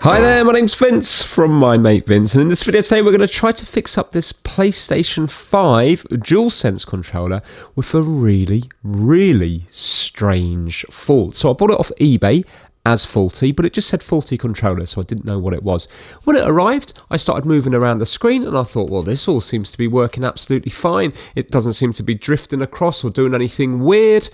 Hi there, my name's Vince from my mate Vince, and in this video today we're going to try to fix up this PlayStation 5 DualSense controller with a really strange fault. So I bought it off eBay as faulty, but it just said faulty controller, so I didn't know what it was. When it arrived, I started moving around the screen and I thought, well, this all seems to be working absolutely fine. It doesn't seem to be drifting across or doing anything weird.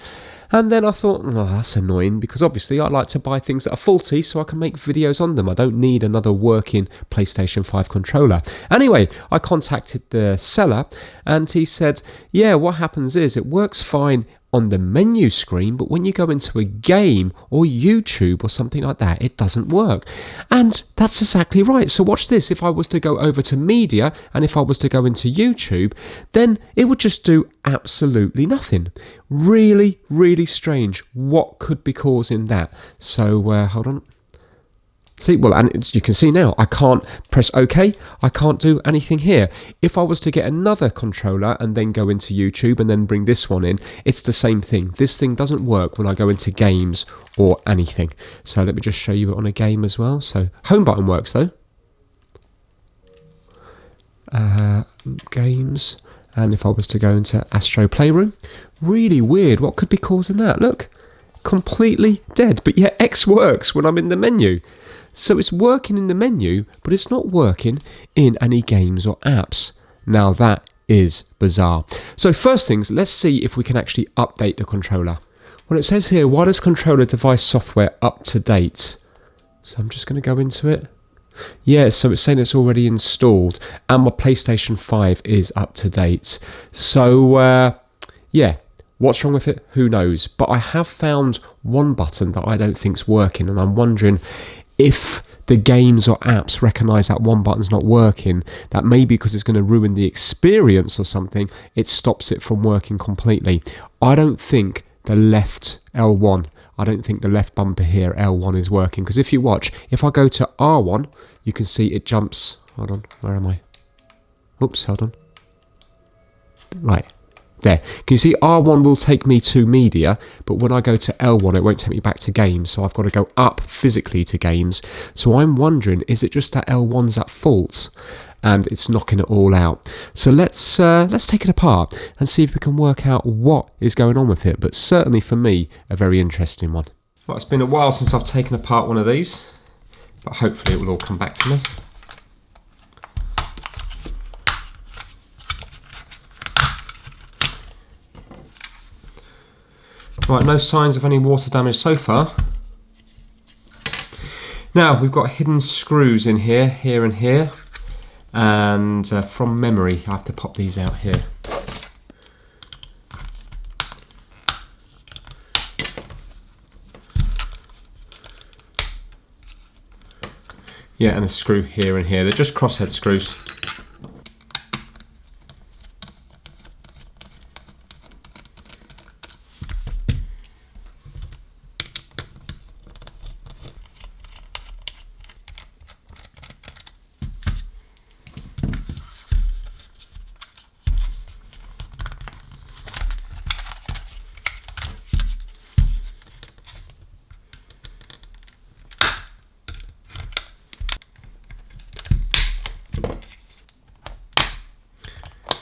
And then I thought, oh, that's annoying, because obviously I like to buy things that are faulty so I can make videos on them. I don't need another working PlayStation 5 controller. Anyway, I contacted the seller and he said, yeah, what happens is it works fine on the menu screen, but when you go into a game or YouTube or something like that, it doesn't work. And that's exactly right. So watch this. If I was to go over to media and if I was to go into YouTube, then it would just do absolutely nothing. Really strange. What could be causing that? So hold on. See, well, and you can see now, I can't press OK. I can't do anything here. If I was to get another controller and then go into YouTube and then bring this one in, it's the same thing. This thing doesn't work when I go into games or anything. So let me just show you it on a game as well. So home button works though. Games. And if I was to go into Astro Playroom, really weird. What could be causing that? Look, completely dead. But yet X works when I'm in the menu. So it's working in the menu, but it's not working in any games or apps. Now that is bizarre. So first things, let's see if we can actually update the controller. Well, it says here, wireless controller device software up to date. So I'm just going to go into it. Yeah, so it's saying it's already installed and my PlayStation 5 is up to date. So yeah, what's wrong with it? Who knows? But I have found one button that I don't think's working, and I'm wondering if the games or apps recognise that one button's not working, that maybe because it's going to ruin the experience or something, it stops it from working completely. I don't think the left L1, I don't think the left bumper here, L1, is working. Because if you watch, if I go to R1, you can see it jumps. Hold on, where am I? Oops, hold on. Right. There. Can you see R1 will take me to media, but when I go to L1 it won't take me back to games, so I've got to go up physically to games. So I'm wondering, is it just that L1's at fault and it's knocking it all out? So let's take it apart and see if we can work out what is going on with it. But certainly for me, a very interesting one. Well, it's been a while since I've taken apart one of these, but hopefully it will all come back to me. Right, no signs of any water damage so far. Now, we've got hidden screws in here, and here. And from memory, I have to pop these out here. Yeah, and a screw here and here. They're just crosshead screws.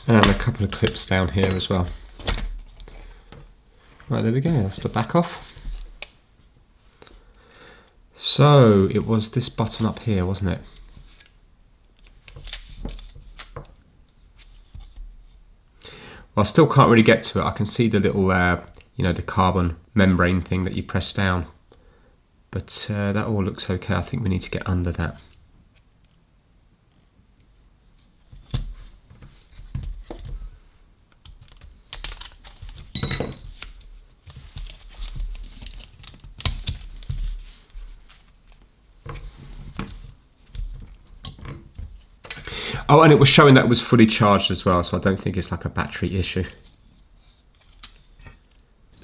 And a couple of clips down here as well. Right, there we go, that's the back off. So, it was this button up here, wasn't it? Well, I still can't really get to it. I can see the little, you know, the carbon membrane thing that you press down. But that all looks okay. I think we need to get under that. Oh, and it was showing that it was fully charged as well, so I don't think it's like a battery issue.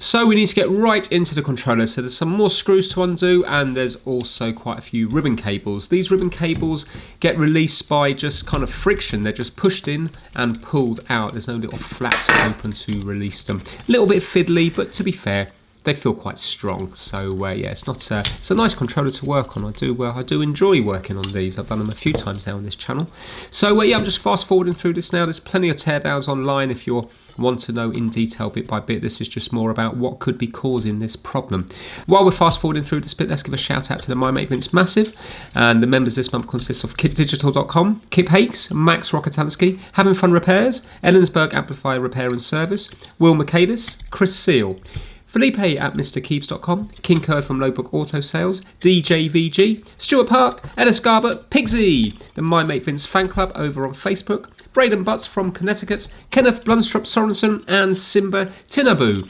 So we need to get right into the controller. So there's some more screws to undo, and there's also quite a few ribbon cables. These ribbon cables get released by just kind of friction. They're just pushed in and pulled out. There's no little flaps open to release them. A little bit fiddly, but to be fair, they feel quite strong. So yeah, it's a nice controller to work on. I do enjoy working on these. I've done them a few times now on this channel. So yeah, I'm just fast forwarding through this now. There's plenty of teardowns online if you want to know in detail bit by bit. This is just more about what could be causing this problem. While we're fast forwarding through this bit, let's give a shout out to the My Mate Vince Massive, and the members this month consist of KitDigital.com, Kip Hakes, Max Rokotansky, Having Fun Repairs, Ellensburg Amplifier Repair and Service, Will Michaelis, Chris Seal, Felipe at MrKeeps.com, King Kurd from Lowbook Auto Sales, DJVG, Stuart Park, Ellis Garbutt, Pigsy, the My Mate Vince fan club over on Facebook, Braden Butts from Connecticut, Kenneth Blunstrup Sorensen, and Simba Tinabu.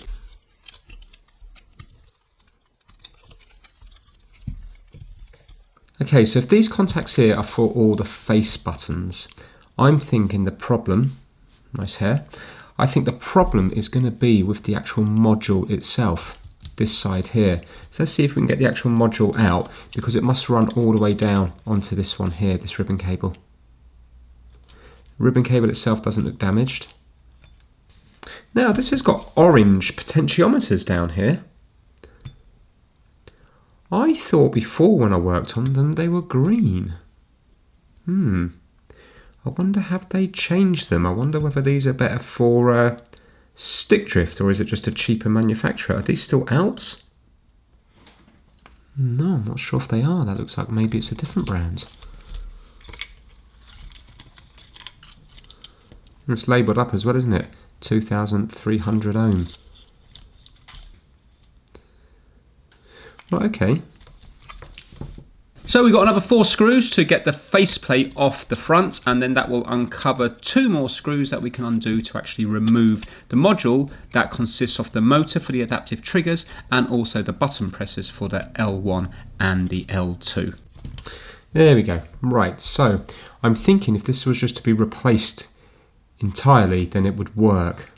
Okay, so if these contacts here are for all the face buttons, I'm thinking the problem, nice hair, I think the problem is going to be with the actual module itself, this side here. So let's see if we can get the actual module out, because it must run all the way down onto this one here, this ribbon cable. The ribbon cable itself doesn't look damaged. Now this has got orange potentiometers down here. I thought before when I worked on them they were green. I wonder, have they changed them? I wonder whether these are better for stick drift, or is it just a cheaper manufacturer? Are these still Alps? No, I'm not sure if they are. That looks like maybe it's a different brand. It's labelled up as well, isn't it? 2300 ohm. Right, okay. So we've got another 4 screws to get the faceplate off the front, and then that will uncover 2 more screws that we can undo to actually remove the module that consists of the motor for the adaptive triggers and also the button presses for the L1 and the L2. There we go. Right, so I'm thinking if this was just to be replaced entirely, then it would work.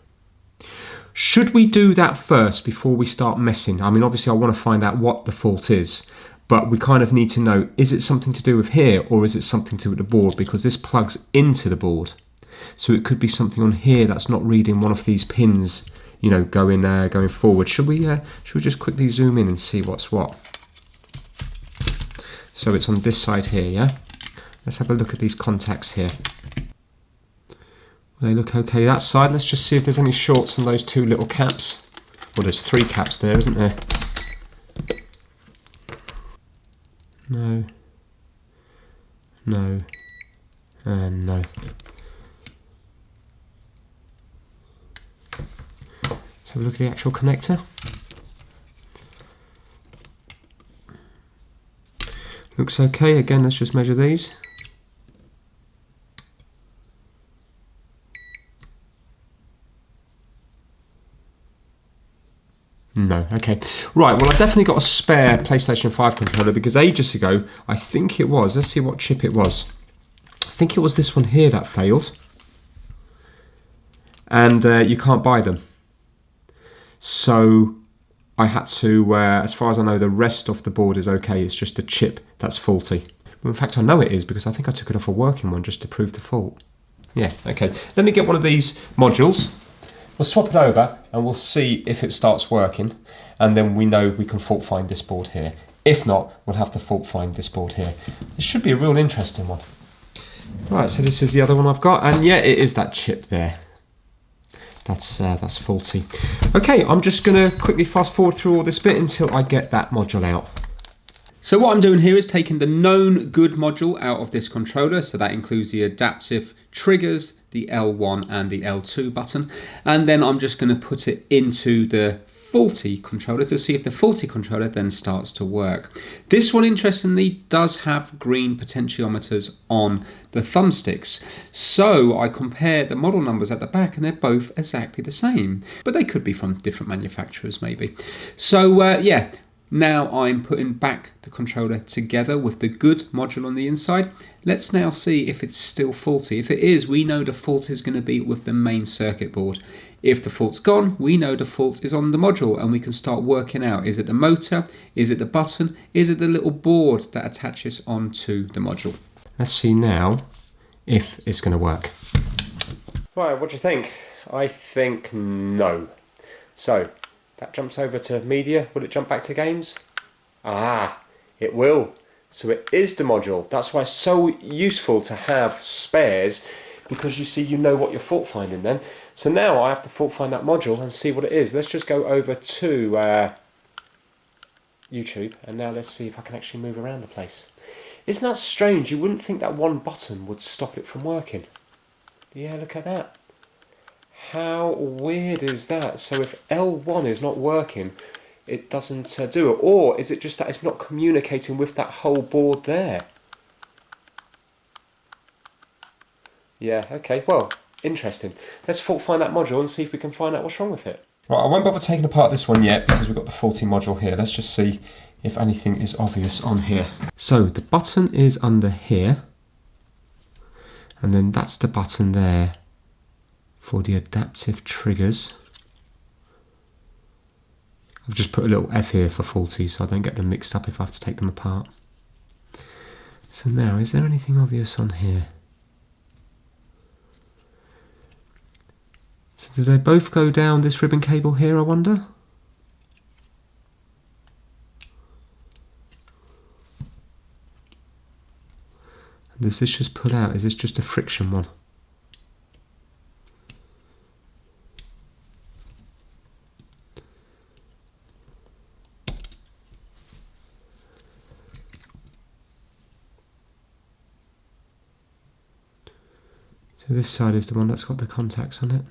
Should we do that first before we start messing? I mean, obviously I want to find out what the fault is, but we kind of need to know, is it something to do with here, or is it something to do with the board? Because this plugs into the board. So it could be something on here that's not reading one of these pins, you know, going forward. Should we just quickly zoom in and see what's what? So it's on this side here, yeah? Let's have a look at these contacts here. Well, they look okay that side. Let's just see if there's any shorts on those 2 little caps. Well, there's 3 caps there, isn't there? No, no, and no. Let's have a look at the actual connector. Looks okay. Again, let's just measure these. No, okay. Right, well I definitely got a spare PlayStation 5 controller, because ages ago, I think it was, let's see what chip it was. I think it was this one here that failed. And you can't buy them. So I had to, as far as I know, the rest of the board is okay, it's just the chip that's faulty. In fact, I know it is, because I think I took it off a working one just to prove the fault. Yeah, okay. Let me get one of these modules. We'll swap it over and we'll see if it starts working, and then we know we can fault find this board here. If not, we'll have to fault find this board here. This should be a real interesting one. Right, so this is the other one I've got, and yeah, it is that chip there. That's faulty. Okay, I'm just gonna quickly fast forward through all this bit until I get that module out. So what I'm doing here is taking the known good module out of this controller, so that includes the adaptive triggers, the L1 and the L2 button, and then I'm just going to put it into the faulty controller to see if the faulty controller then starts to work. This one, interestingly, does have green potentiometers on the thumbsticks, so I compare the model numbers at the back and they're both exactly the same, but they could be from different manufacturers maybe. So yeah, now I'm putting back the controller together with the good module on the inside. Let's now see if it's still faulty. If it is, we know the fault is going to be with the main circuit board. If the fault's gone, we know the fault is on the module, and we can start working out, is it the motor, is it the button, is it the little board that attaches onto the module? Let's see now if it's going to work. Right, what do you think? I think no. So, that jumps over to media. Will it jump back to games? Ah, it will. So it is the module. That's why it's so useful to have spares, because you see, you know what you're fault finding then. So now I have to fault find that module and see what it is. Let's just go over to YouTube, and now let's see if I can actually move around the place. Isn't that strange? You wouldn't think that one button would stop it from working. Yeah, look at that. How weird is that? So if L1 is not working, it doesn't do it. Or is it just that it's not communicating with that whole board there? Yeah, okay, well, interesting. Let's fault find that module and see if we can find out what's wrong with it. Right, I won't bother taking apart this one yet because we've got the faulty module here. Let's just see if anything is obvious on here. So the button is under here, and then that's the button there for the adaptive triggers. I've just put a little F here for faulty so I don't get them mixed up if I have to take them apart. So now, is there anything obvious on here? So do they both go down this ribbon cable here, I wonder? And does this just pull out? Is this just a friction one? So this side is the one that's got the contacts on it.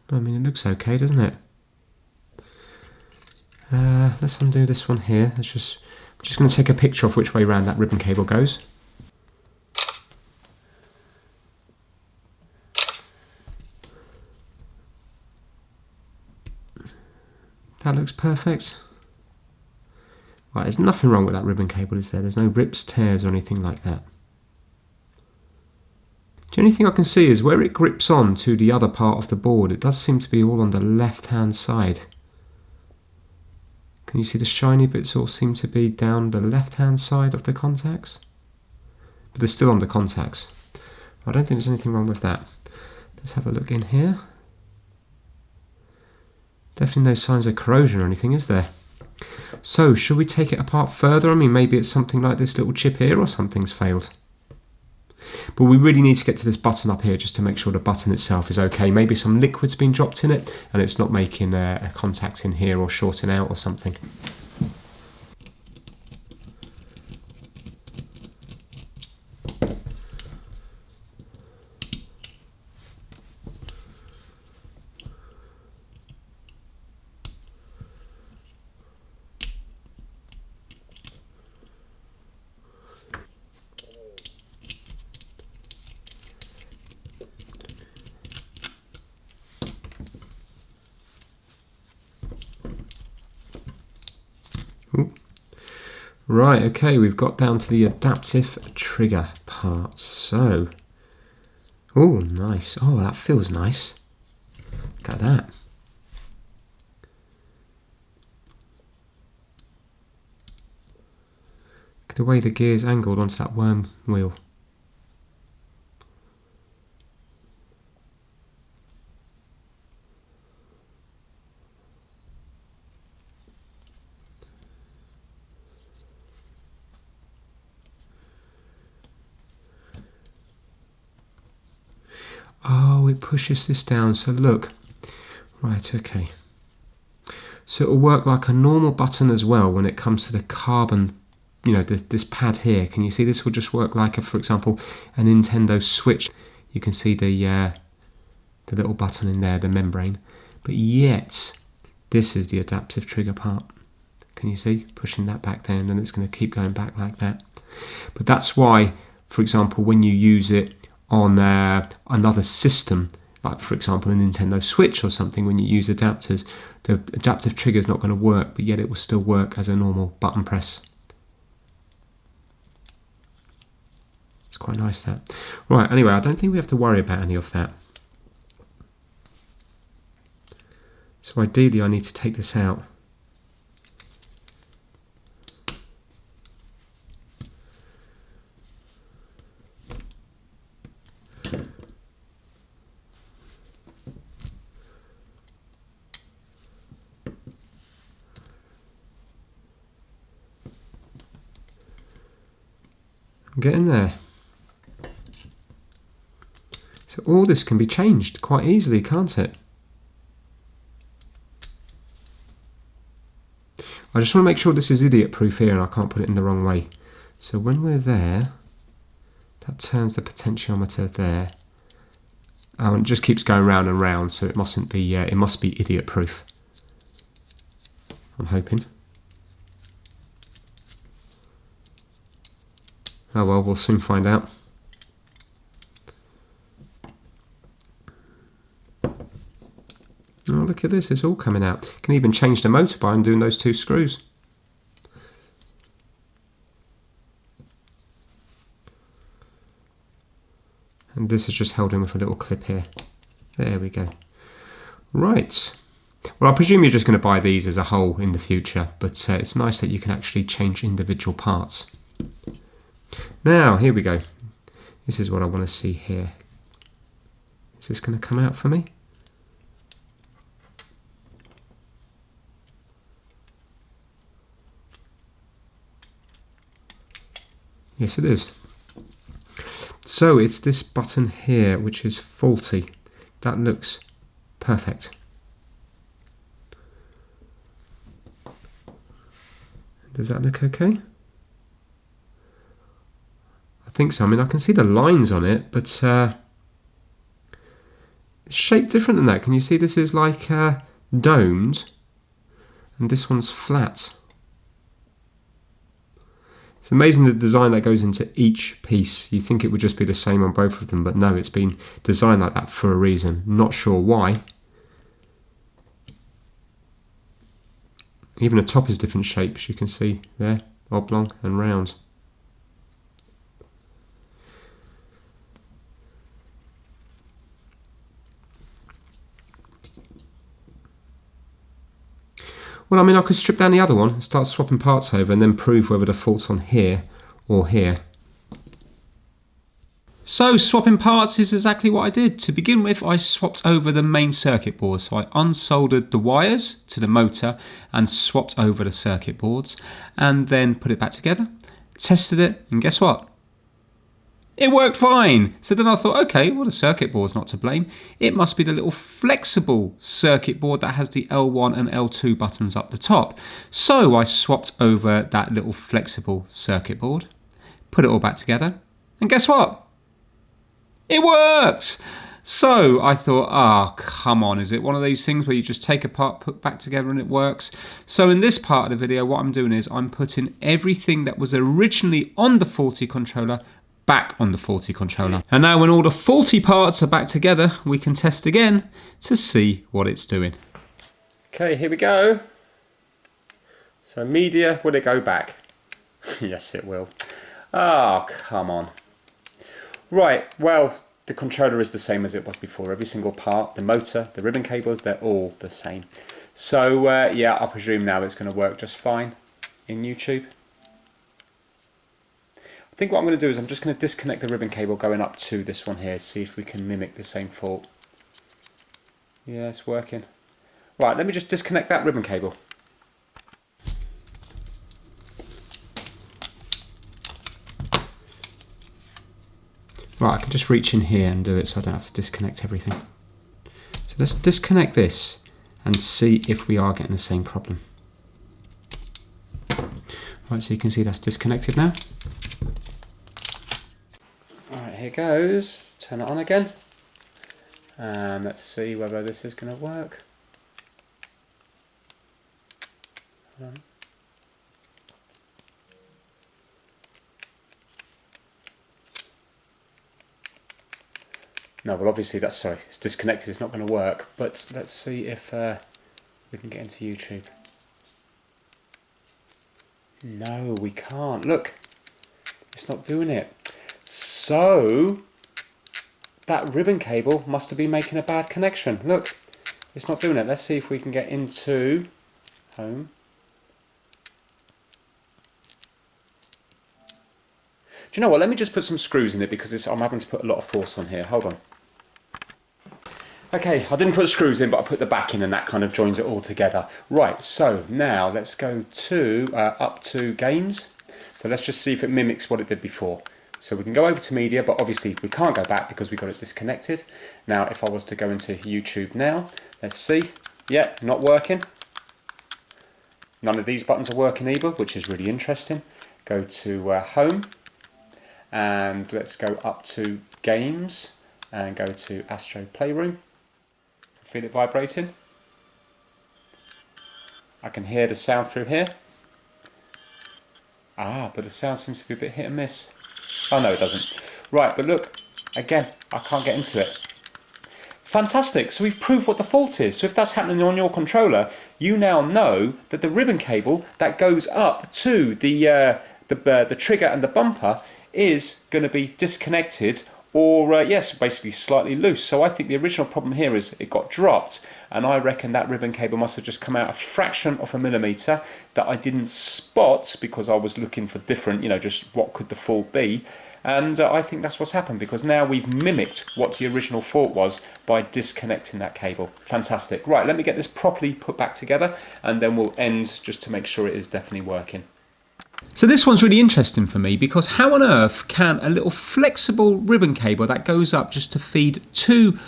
I mean, it looks okay, doesn't it? Let's undo this one here. I'm just going to take a picture of which way around that ribbon cable goes. That looks perfect. Right, there's nothing wrong with that ribbon cable, is there? There's no rips, tears or anything like that. The only thing I can see is where it grips on to the other part of the board, it does seem to be all on the left hand side. Can you see the shiny bits all seem to be down the left hand side of the contacts? But they're still on the contacts. I don't think there's anything wrong with that. Let's have a look in here. Definitely no signs of corrosion or anything, is there? So, should we take it apart further? I mean, maybe it's something like this little chip here or something's failed. But we really need to get to this button up here just to make sure the button itself is okay. Maybe some liquid's been dropped in it and it's not making a contact in here or shorting out or something. Ooh. Right, okay, we've got down to the adaptive trigger part. So, oh, nice. Oh, that feels nice. Look at that. Look at the way the gear's angled onto that worm wheel. Oh, it pushes this down, so look. Right, okay. So it'll work like a normal button as well when it comes to the carbon, you know, this pad here. Can you see this will just work like, for example, a Nintendo Switch. You can see the little button in there, the membrane. But yet, this is the adaptive trigger part. Can you see? Pushing that back there, and then it's going to keep going back like that. But that's why, for example, when you use it on another system, like for example a Nintendo Switch or something, when you use adapters, the adaptive trigger is not going to work, but yet it will still work as a normal button press. It's quite nice, that. Right, anyway, I don't think we have to worry about any of that. So ideally I need to take this out. I'm getting there. So all this can be changed quite easily, can't it? I just want to make sure this is idiot proof here and I can't put it in the wrong way. So when we're there, that turns the potentiometer there. Oh, and it just keeps going round and round, so it mustn't be. It must be idiot proof. I'm hoping. Oh well, we'll soon find out. Oh, look at this, it's all coming out. You can even change the motor by undoing those two screws. And this is just held in with a little clip here. There we go. Right. Well, I presume you're just going to buy these as a whole in the future, but it's nice that you can actually change individual parts. Now, here we go. This is what I want to see here. Is this going to come out for me? Yes, it is. So it's this button here which is faulty. That looks perfect. Does that look okay? I think so. I mean, I can see the lines on it, but it's shaped different than that. Can you see this is like domed and this one's flat? It's amazing the design that goes into each piece. You think it would just be the same on both of them, but no, it's been designed like that for a reason. Not sure why. Even the top is different shapes, you can see there, oblong and round. Well, I mean, I could strip down the other one and start swapping parts over and then prove whether the fault's on here or here. So swapping parts is exactly what I did. To begin with, I swapped over the main circuit board. So I unsoldered the wires to the motor and swapped over the circuit boards and then put it back together, tested it, and guess what? It worked fine. So then I thought, okay, well, the circuit board's not to blame. It must be the little flexible circuit board that has the L1 and L2 buttons up the top. So I swapped over that little flexible circuit board, put it all back together, and guess what? It works! So I thought, come on, is it one of these things where you just take apart, put back together and it works? So in this part of the video, what I'm doing is I'm putting everything that was originally on the faulty controller back on the faulty controller. And now when all the faulty parts are back together, we can test again to see what it's doing. Okay, here we go. So media, will it go back? Yes, it will. Oh, come on. Right, well, the controller is the same as it was before. Every single part, the motor, the ribbon cables, they're all the same. So yeah, I presume now it's going to work just fine in YouTube. I think what I'm going to do is I'm just going to disconnect the ribbon cable going up to this one here, see if we can mimic the same fault. Yeah, it's working. Right, let me just disconnect that ribbon cable. Right, I can just reach in here and do it so I don't have to disconnect everything. So let's disconnect this and see if we are getting the same problem. Right, so you can see that's disconnected now. Right, here goes. Turn it on again. And let's see whether this is going to work. Hold on. No, well obviously that's, sorry, it's disconnected, it's not going to work, but let's see if we can get into YouTube. No, we can't, look, it's not doing it. So, that ribbon cable must have been making a bad connection, look, It's not doing it. Let's see if we can get into home. Do you know what? Let me just put some screws in it because I'm having to put a lot of force on here. Hold on. Okay, I didn't put the screws in, but I put the back in, and that kind of joins it all together. Right, so now let's go to up to games. So let's just see if it mimics what it did before. So we can go over to media, but obviously we can't go back because we got it disconnected. Now, if I was to go into YouTube now, let's see. Yeah, not working. None of these buttons are working either, which is really interesting. Go to home, and let's go up to games, and go to Astro Playroom. Feel it vibrating. I can hear the sound through here. Ah, but the sound seems to be a bit hit and miss. Oh no, it doesn't. Right, but look, again, I can't get into it. Fantastic, so we've proved what the fault is. So if that's happening on your controller, you now know that the ribbon cable that goes up to the trigger and the bumper is going to be disconnected, or yes, basically slightly loose. So I think the original problem here is it got dropped, and I reckon that ribbon cable must have just come out a fraction of a millimetre that I didn't spot because I was looking for different, just what could the fault be. And I think that's what's happened, because now we've mimicked what the original fault was by disconnecting that cable. Fantastic. Right, let me get this properly put back together, and then we'll end just to make sure it is definitely working. So this one's really interesting for me, because how on earth can a little flexible ribbon cable that goes up just to feed two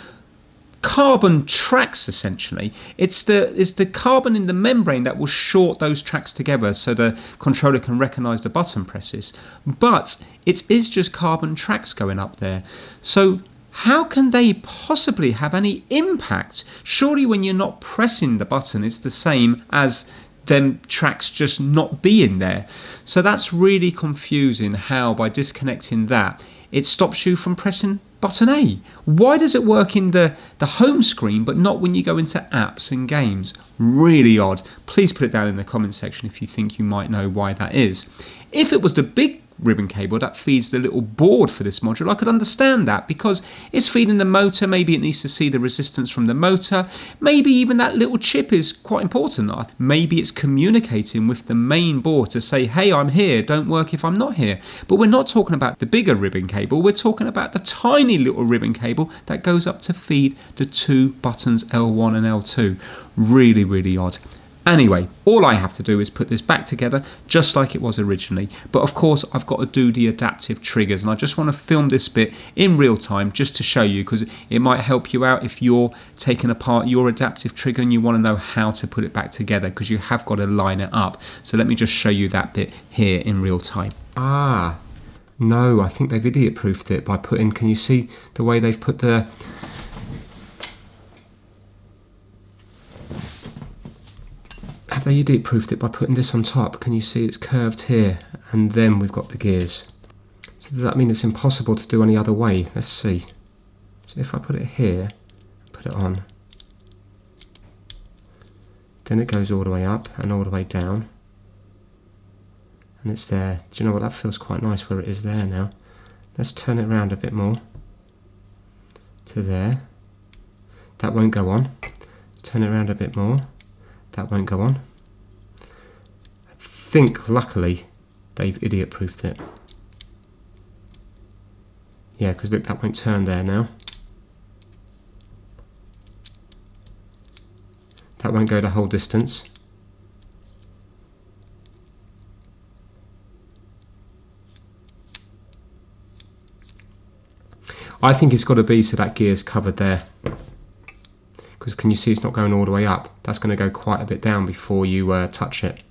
carbon tracks, essentially, it's the carbon in the membrane that will short those tracks together so the controller can recognize the button presses, but it is just carbon tracks going up there. So how can they possibly have any impact? Surely when you're not pressing the button, it's the same as them tracks just not being there. So that's really confusing, how by disconnecting that it stops you from pressing button A. Why does it work in the home screen but not when you go into apps and games? Really odd. Please put it down in the comment section if you think you might know why that is. If it was the big ribbon cable that feeds the little board for this module, I could understand that, because it's feeding the motor. Maybe it needs to see the resistance from the motor. Maybe even that little chip is quite important. Maybe it's communicating with the main board to say, hey, I'm here, don't work if I'm not here. But we're not talking about the bigger ribbon cable, we're talking about the tiny little ribbon cable that goes up to feed the two buttons L1 and L2. Really, really odd. Anyway, all I have to do is put this back together just like it was originally. But of course, I've got to do the adaptive triggers, and I just want to film this bit in real time just to show you, because it might help you out if you're taking apart your adaptive trigger and you want to know how to put it back together, because you have got to line it up. So let me just show you that bit here in real time. Ah, no, I think they've idiot-proofed it by putting, can you see the way they've put the... Have they idiot-proofed it by putting this on top? Can you see it's curved here, and then we've got the gears? So does that mean it's impossible to do any other way? Let's see. So if I put it here, put it on, then it goes all the way up and all the way down, and it's there. Do you know what? That feels quite nice where it is there now. Let's turn it around a bit more to there. That won't go on. Turn it around a bit more. That won't go on. I think, luckily, they've idiot-proofed it. Yeah, because look, that won't turn there now. That won't go the whole distance. I think it's got to be so that gear's covered there. Because can you see it's not going all the way up? That's going to go quite a bit down before you touch it.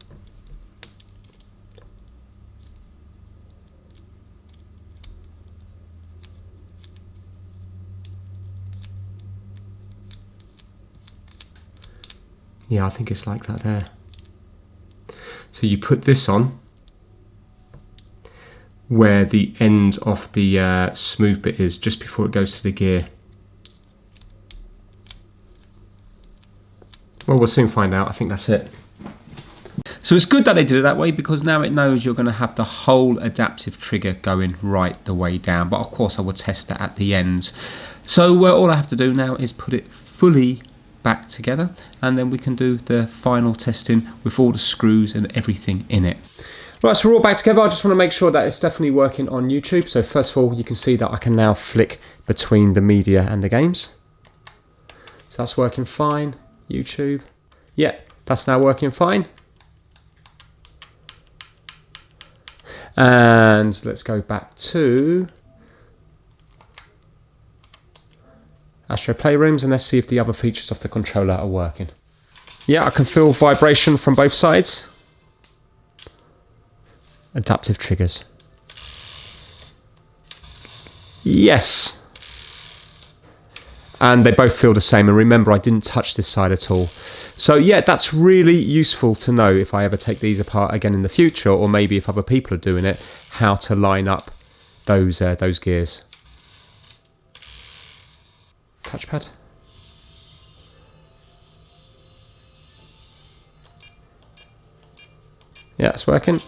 Yeah, I think it's like that there. So you put this on where the end of the smooth bit is, just before it goes to the gear. Well, we'll soon find out. I think that's it. So it's good that they did it that way, because now it knows you're going to have the whole adaptive trigger going right the way down. But of course I will test that at the end. So all I have to do now is put it fully back together, and then we can do the final testing with all the screws and everything in it. Right, so we're all back together. I just want to make sure that it's definitely working on YouTube. So first of all, you can see that I can now flick between the media and the games. So that's working fine. YouTube. Yeah, that's now working fine. And let's go back to Astro Playrooms and let's see if the other features of the controller are working. Yeah, I can feel vibration from both sides. Adaptive triggers. Yes. And they both feel the same. And remember, I didn't touch this side at all. So yeah, that's really useful to know if I ever take these apart again in the future, or maybe if other people are doing it, how to line up those gears. Touchpad. Yeah, it's working.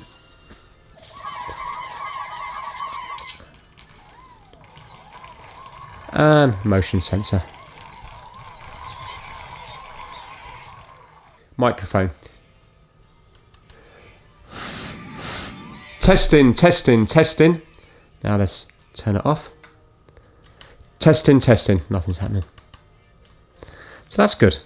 And motion sensor. Microphone. Testing, testing, testing. Now let's turn it off. Testing, testing. Nothing's happening. So that's good.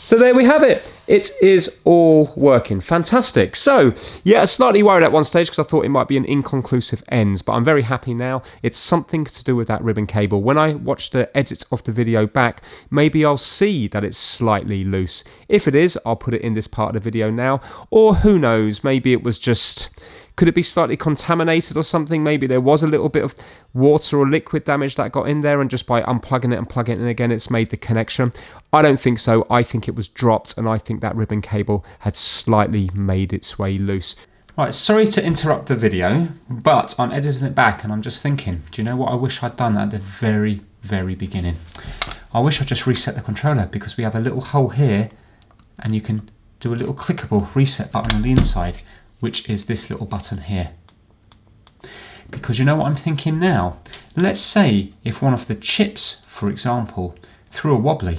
So there we have it. It is all working. Fantastic. So, yeah, I was slightly worried at one stage because I thought it might be an inconclusive ends, but I'm very happy now. It's something to do with that ribbon cable. When I watch the edit of the video back, maybe I'll see that it's slightly loose. If it is, I'll put it in this part of the video now. Or who knows, maybe it was just... Could it be slightly contaminated or something? Maybe there was a little bit of water or liquid damage that got in there, and just by unplugging it and plugging it in again, it's made the connection. I don't think so. I think it was dropped, and I think that ribbon cable had slightly made its way loose. Right, sorry to interrupt the video, but I'm editing it back and I'm just thinking, do you know what I wish I'd done at the very, very beginning? I wish I'd just reset the controller, because we have a little hole here and you can do a little clickable reset button on the inside, which is this little button here. Because you know what I'm thinking now? Let's say if one of the chips, for example, threw a wobbly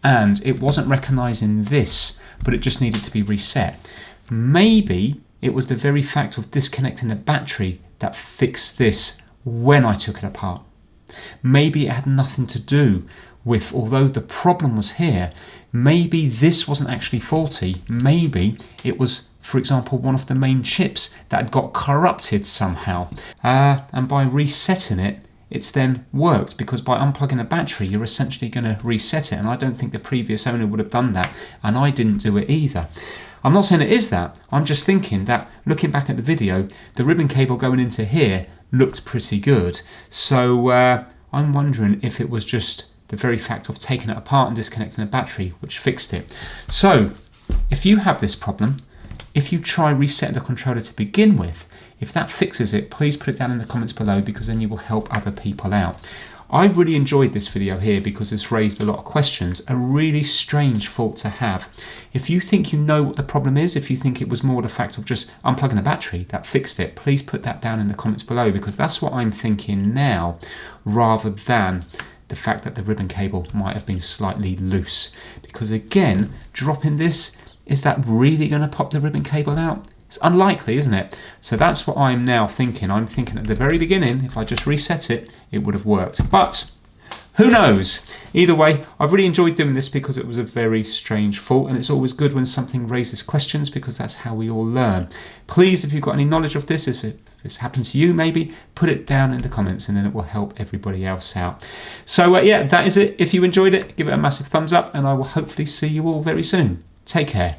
and it wasn't recognising this, but it just needed to be reset. Maybe it was the very fact of disconnecting the battery that fixed this when I took it apart. Maybe it had nothing to do with, although the problem was here, maybe this wasn't actually faulty. Maybe it was, for example, one of the main chips that had got corrupted somehow. And by resetting it, it's then worked, because by unplugging a battery, you're essentially going to reset it. And I don't think the previous owner would have done that. And I didn't do it either. I'm not saying it is that. I'm just thinking that, looking back at the video, the ribbon cable going into here looked pretty good. So I'm wondering if it was just the very fact of taking it apart and disconnecting the battery which fixed it. So if you have this problem, if you try resetting the controller to begin with, if that fixes it, please put it down in the comments below, because then you will help other people out. I really enjoyed this video here because it's raised a lot of questions. A really strange fault to have. If you think you know what the problem is, if you think it was more the fact of just unplugging a battery that fixed it, please put that down in the comments below, because that's what I'm thinking now, rather than the fact that the ribbon cable might have been slightly loose. Because again, dropping this, is that really going to pop the ribbon cable out? It's unlikely, isn't it? So that's what I'm now thinking. I'm thinking at the very beginning, if I just reset it, it would have worked. But who knows? Either way, I've really enjoyed doing this because it was a very strange fault, and it's always good when something raises questions, because that's how we all learn. Please, if you've got any knowledge of this, if this happened to you maybe, put it down in the comments, and then it will help everybody else out. So yeah, that is it. If you enjoyed it, give it a massive thumbs up, and I will hopefully see you all very soon. Take care.